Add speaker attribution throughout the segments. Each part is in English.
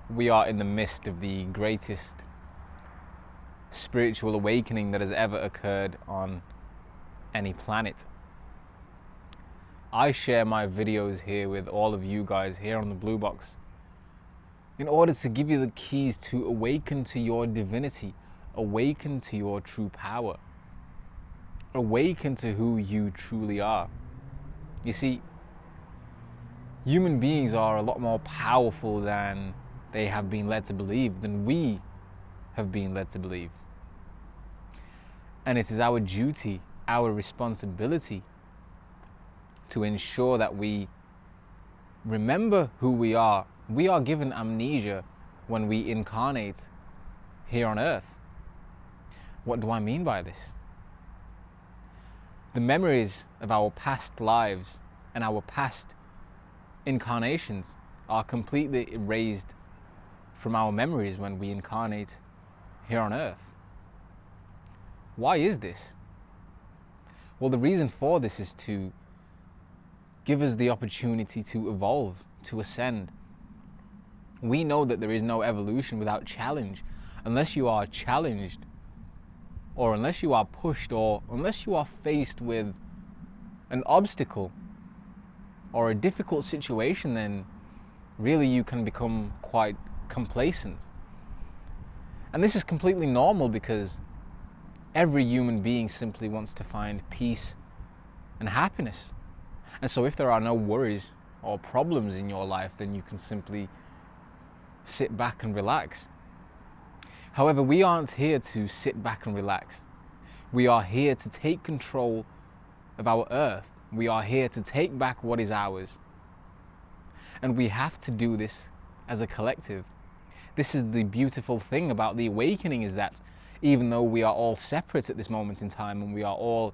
Speaker 1: We are in the midst of the greatest spiritual awakening that has ever occurred on any planet. I share my videos here with all of you guys here on the Blue Box in order to give you the keys to awaken to your divinity, awaken to your true power, awaken to who you truly are. You see, human beings are a lot more powerful than they have been led to believe, than we have been led to believe. And it is our duty, our responsibility to ensure that we remember who we are. We are given amnesia when we incarnate here on earth. What do I mean by this? The memories of our past lives and our past incarnations are completely erased from our memories when we incarnate here on earth. Why is this? Well, the reason for this is to give us the opportunity to evolve, to ascend. We know that there is no evolution without challenge. Unless you are challenged, or unless you are pushed, or unless you are faced with an obstacle or a difficult situation, then really you can become quite complacent. And this is completely normal because every human being simply wants to find peace and happiness. And so if there are no worries or problems in your life, then you can simply sit back and relax. However, we aren't here to sit back and relax. We are here to take control of our earth. We are here to take back what is ours. And we have to do this as a collective. This is the beautiful thing about the awakening, is that even though we are all separate at this moment in time and we are all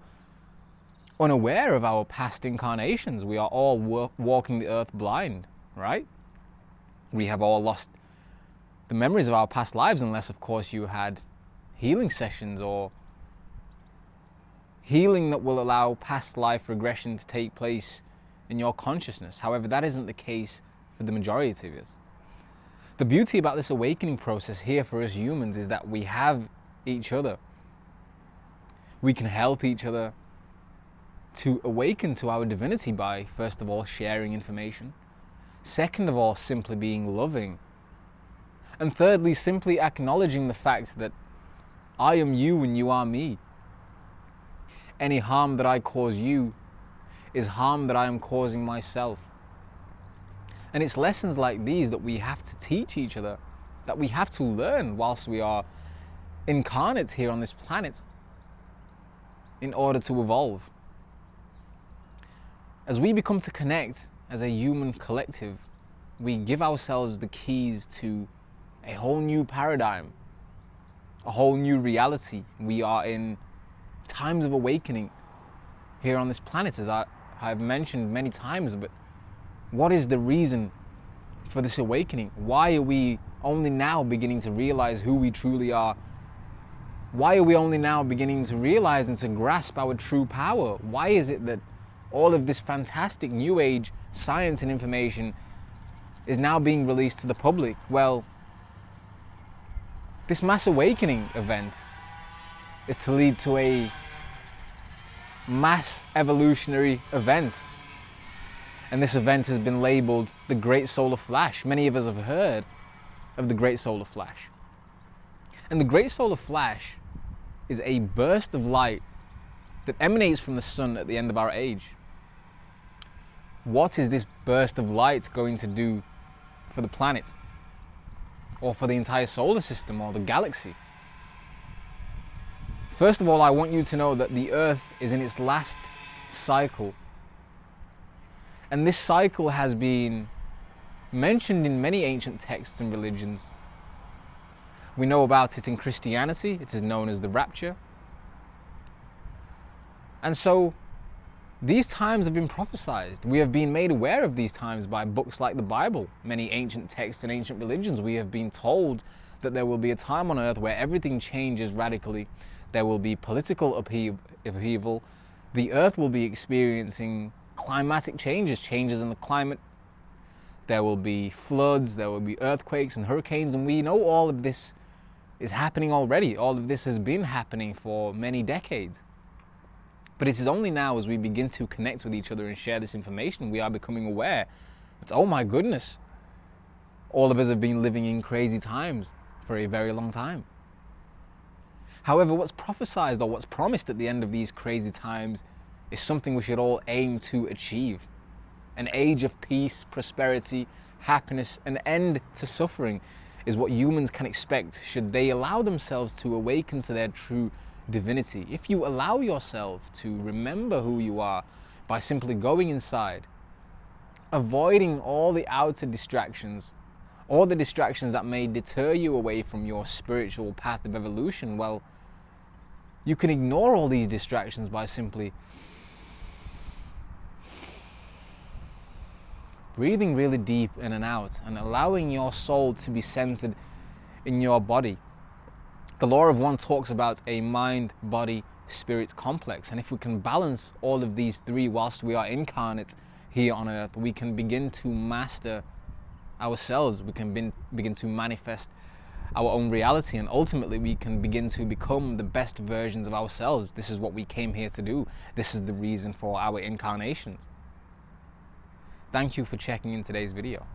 Speaker 1: unaware of our past incarnations, we are all walking the earth blind, right? We have all lost the memories of our past lives, unless of course you had healing sessions or healing that will allow past life regression to take place in your consciousness. However, that isn't the case for the majority of us. The beauty about this awakening process here for us humans is that we have each other. We can help each other to awaken to our divinity by, first of all, sharing information. Second of all, simply being loving. And thirdly, simply acknowledging the fact that I am you and you are me. Any harm that I cause you is harm that I am causing myself. And it's lessons like these that we have to teach each other, that we have to learn whilst we are incarnate here on this planet in order to evolve. As we become to connect as a human collective, we give ourselves the keys to a whole new paradigm, a whole new reality. We are in times of awakening here on this planet, as I've mentioned many times. But what is the reason for this awakening? Why are we only now beginning to realize who we truly are? Why are we only now beginning to realize and to grasp our true power? Why is it that all of this fantastic new age science and information is now being released to the public? Well, this mass awakening event is to lead to a mass evolutionary event. And this event has been labeled the Great Solar Flash. Many of us have heard of the Great Solar Flash. And the Great Solar Flash is a burst of light that emanates from the sun at the end of our age. What is this burst of light going to do for the planet? Or for the entire solar system or the galaxy? First of all, I want you to know that the Earth is in its last cycle. And this cycle has been mentioned in many ancient texts and religions. We know about it in Christianity. It is known as the Rapture. And so these times have been prophesied. We have been made aware of these times by books like the Bible, many ancient texts and ancient religions. We have been told that there will be a time on earth where everything changes radically. There will be political upheaval. The earth will be experiencing climatic changes in the climate. there will be floods, there will be earthquakes and hurricanes, and we know all of this is happening already. All of this has been happening for many decades. But it is only now, as we begin to connect with each other and share this information, we are becoming aware that, oh my goodness, all of us have been living in crazy times for a very long time. However, what's prophesied or what's promised at the end of these crazy times is something we should all aim to achieve. An age of peace, prosperity, happiness, an end to suffering is what humans can expect should they allow themselves to awaken to their true divinity. If you allow yourself to remember who you are by simply going inside, avoiding all the outer distractions, all the distractions that may deter you away from your spiritual path of evolution, well, you can ignore all these distractions by simply breathing really deep in and out and allowing your soul to be centered in your body. The Law of One talks about a mind, body, spirit complex, and if we can balance all of these three whilst we are incarnate here on earth, we can begin to master ourselves, we can begin to manifest our own reality, and ultimately we can begin to become the best versions of ourselves. This is what we came here to do. This is the reason for our incarnations. Thank you for checking in today's video.